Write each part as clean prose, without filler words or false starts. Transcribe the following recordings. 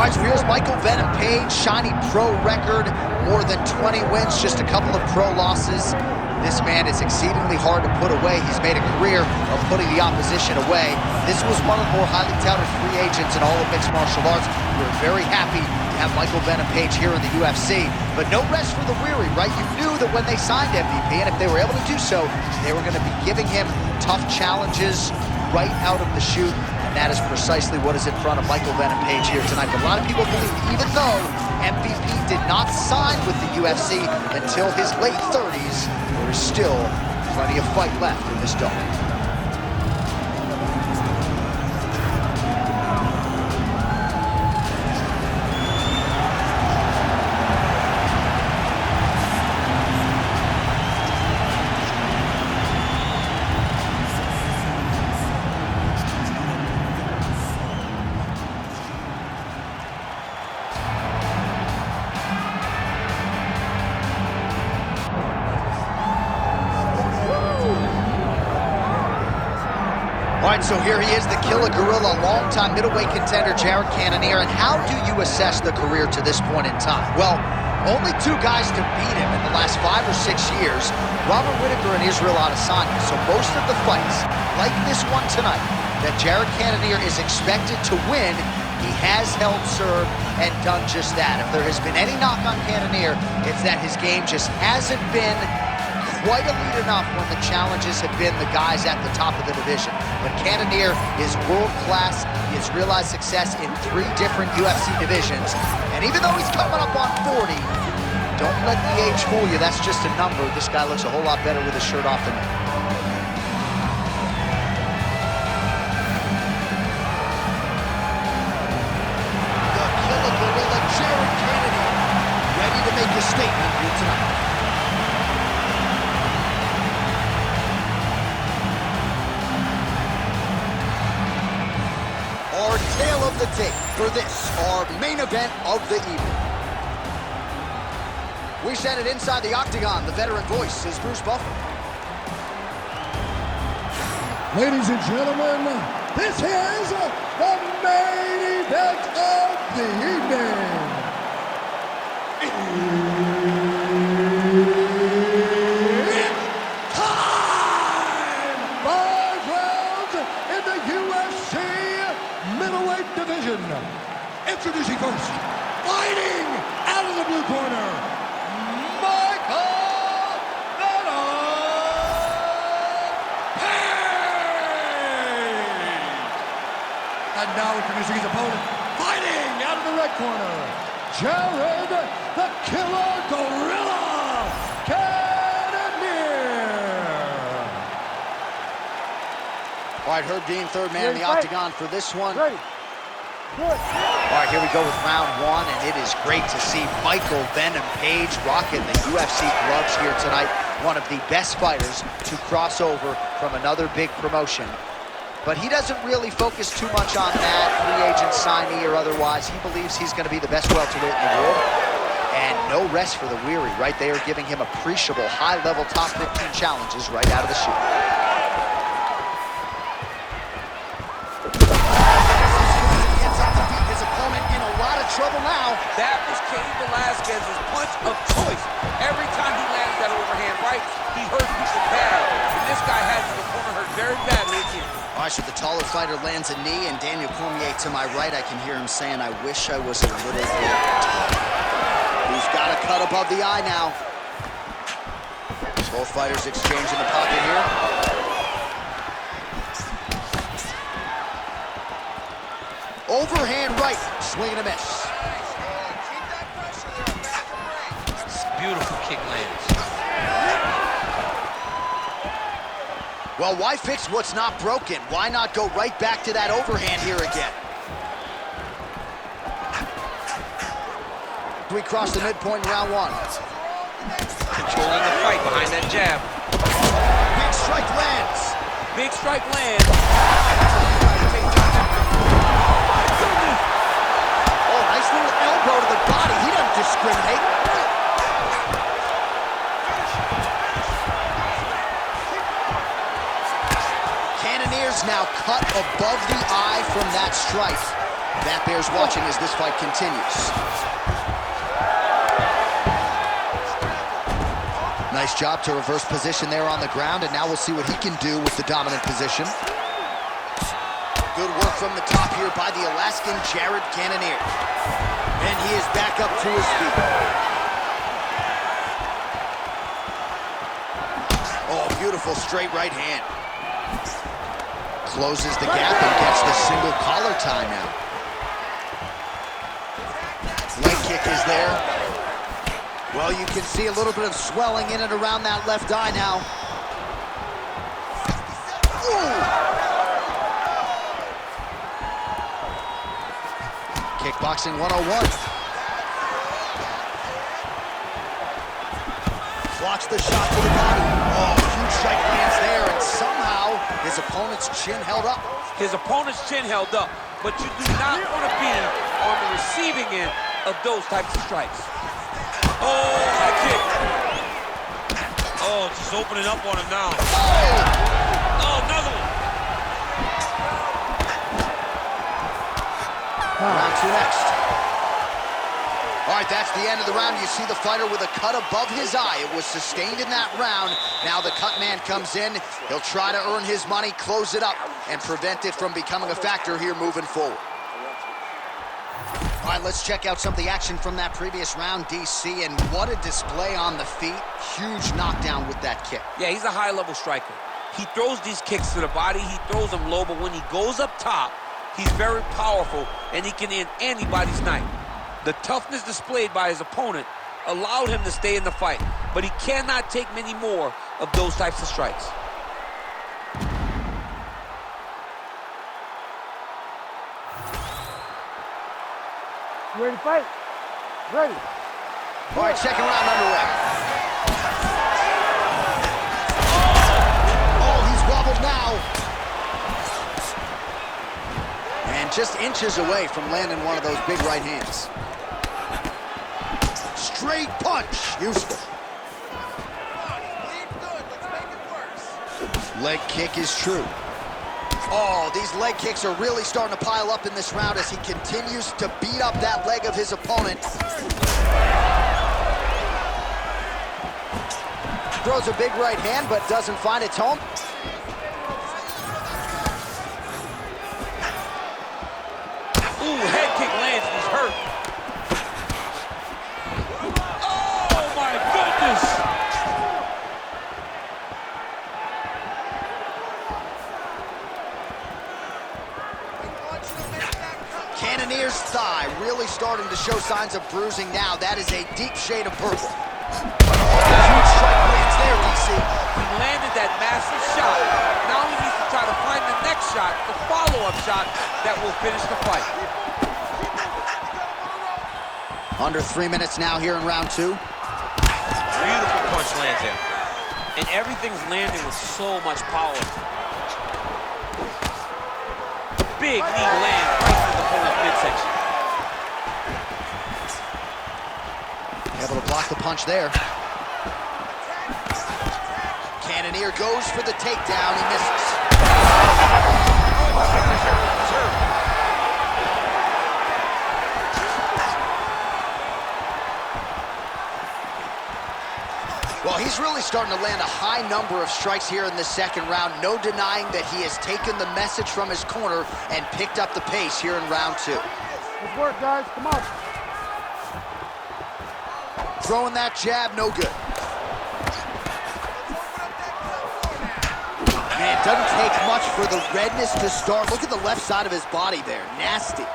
All right, so here's Michael Venom Page, shiny pro record, more than 20 wins, just a couple of pro losses. This man is exceedingly hard to put away. He's made a career of putting the opposition away. This was one of the more highly touted free agents in all of mixed martial arts. We're very happy to have Michael Venom Page here in the UFC, but no rest for the weary, right? You knew that when they signed MVP, and if they were able to do so, they were going to be giving him tough challenges right out of the chute. And that is precisely what is in front of Michael Venom Page here tonight. But a lot of people believe, even though MVP did not sign with the UFC until his late 30s, there is still plenty of fight left in this dog. All right, so here he is, the Killer Gorilla, longtime middleweight contender Jared Cannonier. And how do you assess the career to this point in time? Well, only two guys to beat him in the last 5 or 6 years, Robert Whittaker and Israel Adesanya. So most of the fights, like this one tonight, that Jared Cannonier is expected to win, he has held serve and done just that. If there has been any knock on Cannonier, it's that his game just hasn't been quite elite enough when the challenges have been the guys at the top of the division. But Cannonier is world-class. He has realized success in 3 different UFC divisions. And even though he's coming up on 40, don't let the age fool you. That's just a number. This guy looks a whole lot better with his shirt off than me. The Killer Gorilla, Jared Cannonier, ready to make a statement here tonight. Our tale of the tape for this, our main event of the evening. We send it inside the octagon. The veteran voice is Bruce Buffer. Ladies and gentlemen, this is the main event of the evening. It's time! 5 rounds in the UFC middleweight division. Introducing first, fighting out of the blue corner, Michael Venom Page. And now introducing his opponent, fighting out of the red corner, Jared the Killer Gorilla Cannonier. All right, Herb Dean, third man in the octagon for this one. Ready. All right, here we go with round 1, and it is great to see Michael Venom Page rocking the UFC gloves here tonight. One of the best fighters to cross over from another big promotion. But he doesn't really focus too much on that, free agent signee or otherwise. He believes he's going to be the best welterweight in the world. And no rest for the weary, right? They are giving him appreciable high-level top 15 challenges right out of the chute. Trouble now. That was Cain Velasquez's punch of choice. Every time he lands that overhand right, he hurts people bad. And this guy has the corner hurt very badly again. All right, so the taller fighter lands a knee, and Daniel Cormier to my right, I can hear him saying, I wish I was a little bit taller. He's got a cut above the eye now. Both fighters exchange in the pocket here. Overhand right, swing and a miss. Beautiful kick lands. Well, why fix what's not broken? Why not go right back to that overhand here again? We cross the midpoint in round 1. Controlling the fight behind that jab. Big strike lands. Big strike lands. Oh, nice little elbow to the body. He doesn't discriminate. Cannonier's now cut above the eye from that strike. That bears watching as this fight continues. Nice job to reverse position there on the ground, and now we'll see what he can do with the dominant position. Good work from the top here by the Alaskan Jared Cannonier. And he is back up to his feet. Oh, beautiful straight right hand. Closes the gap and gets the single collar tie now. Leg kick is there. Well, you can see a little bit of swelling in and around that left eye now. Ooh. Kickboxing 101. Blocks the shot to the body. Oh, huge strike lands there, and somehow his opponent's chin held up. His opponent's chin held up, but you do not want to be on the receiving end of those types of strikes. Oh, high kick. Oh, just opening up on him now. Oh, another one. Round two next. All right, that's the end of the round. You see the fighter with a cut above his eye. It was sustained in that round. Now the cut man comes in. He'll try to earn his money, close it up, and prevent it from becoming a factor here moving forward. All right, let's check out some of the action from that previous round, DC, and what a display on the feet. Huge knockdown with that kick. Yeah, he's a high-level striker. He throws these kicks to the body, he throws them low, but when he goes up top, he's very powerful, and he can end anybody's night. The toughness displayed by his opponent allowed him to stay in the fight, but he cannot take many more of those types of strikes. You ready to fight? Ready. All right, second round underway. Oh, he's wobbled now. And just inches away from landing one of those big right hands. Straight punch, useful. Leg kick is true. Oh, these leg kicks are really starting to pile up in this round as he continues to beat up that leg of his opponent. Throws a big right hand, but doesn't find its home. Ooh, head kick lands and he's hurt. Oh, my goodness! Cannonier's thigh really starting to show signs of bruising now. That is a deep shade of purple. Huge strike lands there, DC. He landed that massive shot. Now he needs to try to find the next shot, the follow-up shot that will finish the fight. Under 3 minutes now here in round two. Beautiful punch lands there. And everything's landing with so much power. Big knee lands right to the opponent's midsection. Able to block the punch there. Cannonier goes for the takedown. He misses. Well, he's really starting to land a high number of strikes here in the second round. No denying that he has taken the message from his corner and picked up the pace here in round two. Let's work, guys. Come on. Throwing that jab, no good. Man, it doesn't take much for the redness to start. Look at the left side of his body there. Nasty.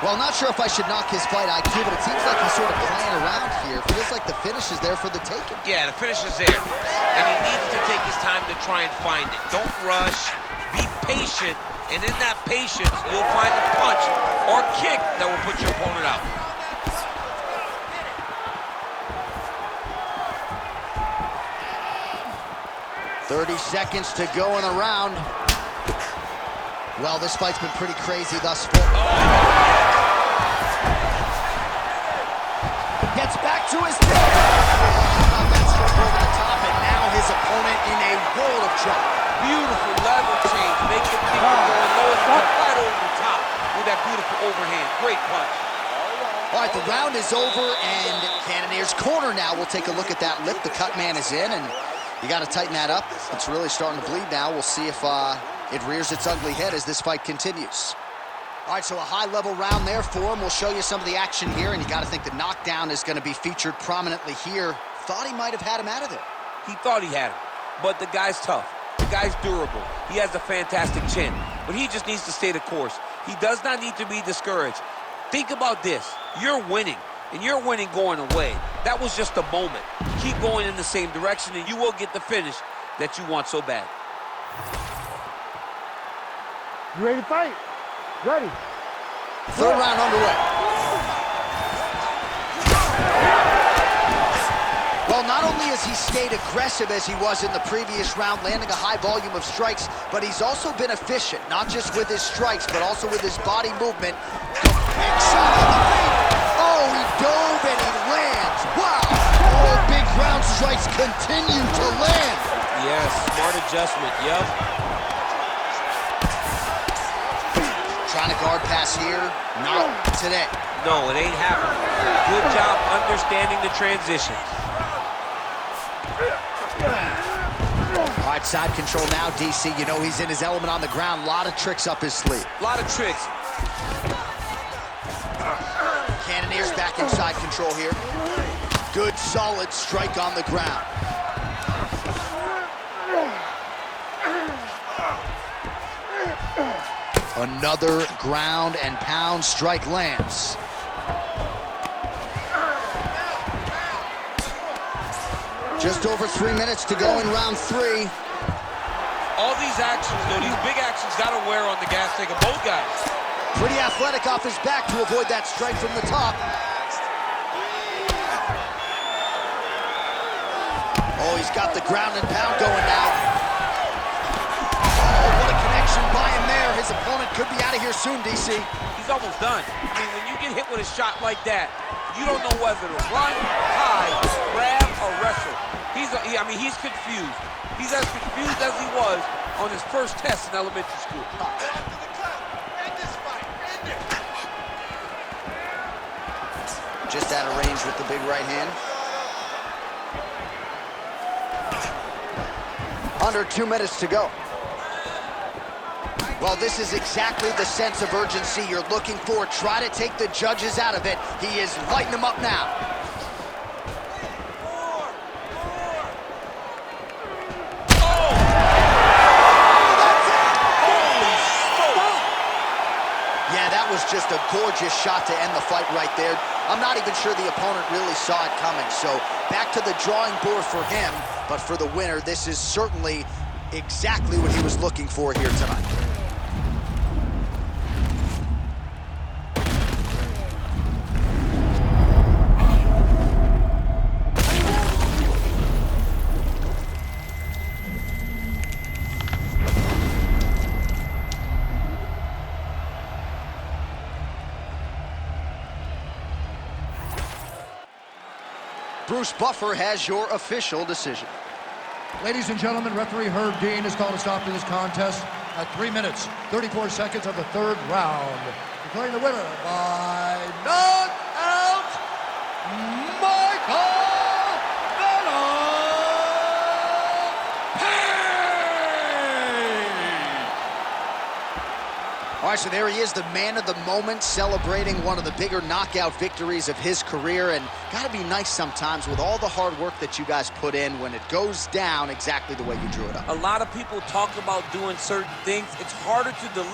Well, I'm not sure if I should knock his fight IQ, but it seems like he's sort of playing around here. Feels like the finish is there for the taking. Yeah, the finish is there. And he needs to take his time to try and find it. Don't rush. Be patient. And in that patience, you'll find a punch or kick that will put your opponent out. "30 seconds to go in the round." Well, this fight's been pretty crazy thus far. Gets back to his feet. That struck over the top, and now his opponent in a world of trouble. Beautiful level change, making people going low and right over the top with that beautiful overhand. Great punch. All right, the round is over, and Cannonier's corner now. We'll take a look at that lip. The cut man is in, and you got to tighten that up. It's really starting to bleed now. We'll see if it rears its ugly head as this fight continues. All right, so a high-level round there for him. We'll show you some of the action here, and you got to think the knockdown is going to be featured prominently here. Thought he might have had him out of there. He thought he had him, but the guy's tough. The guy's durable. He has a fantastic chin, but he just needs to stay the course. He does not need to be discouraged. Think about this. You're winning, and you're winning going away. That was just a moment. Keep going in the same direction, and you will get the finish that you want so bad. You ready to fight? Ready. Third round underway. Well, not only has he stayed aggressive as he was in the previous round, landing a high volume of strikes, but he's also been efficient, not just with his strikes, but also with his body movement. Big shot on the feet. Oh, he dove and he lands. Wow. All big ground strikes continue to land. Yes, smart adjustment, yep. Trying to guard pass here. Not today. No, it ain't happening. Good job understanding the transitions. All right, side control now, DC. You know he's in his element on the ground. A lot of tricks up his sleeve. A lot of tricks. Cannonier's back in side control here. Good, solid strike on the ground. Another ground and pound strike lands. Just over 3 minutes to go in round 3. All these actions, though, these big actions gotta wear on the gas tank of both guys. Pretty athletic off his back to avoid that strike from the top. Oh, he's got the ground and pound going now. Oh, what a connection by him there. His opponent could be out of here soon, DC. He's almost done. I mean, when you get hit with a shot like that, you don't know whether to run, hide, grab, or wrestle. He's confused. He's as confused as he was on his first test in elementary school. Just out of range with the big right hand. Under 2 minutes to go. Well, this is exactly the sense of urgency you're looking for. Try to take the judges out of it. He is lighting them up now. Yeah, that was just a gorgeous shot to end the fight right there. I'm not even sure the opponent really saw it coming. So back to the drawing board for him. But for the winner, this is certainly exactly what he was looking for here tonight. Bruce Buffer has your official decision. Ladies and gentlemen, referee Herb Dean has called a stop to this contest at 3 minutes, 34 seconds of the third round. Declaring the winner by knockout, Michael All right, so there he is, the man of the moment, celebrating one of the bigger knockout victories of his career. And gotta be nice sometimes with all the hard work that you guys put in when it goes down exactly the way you drew it up. A lot of people talk about doing certain things. It's harder to deliver.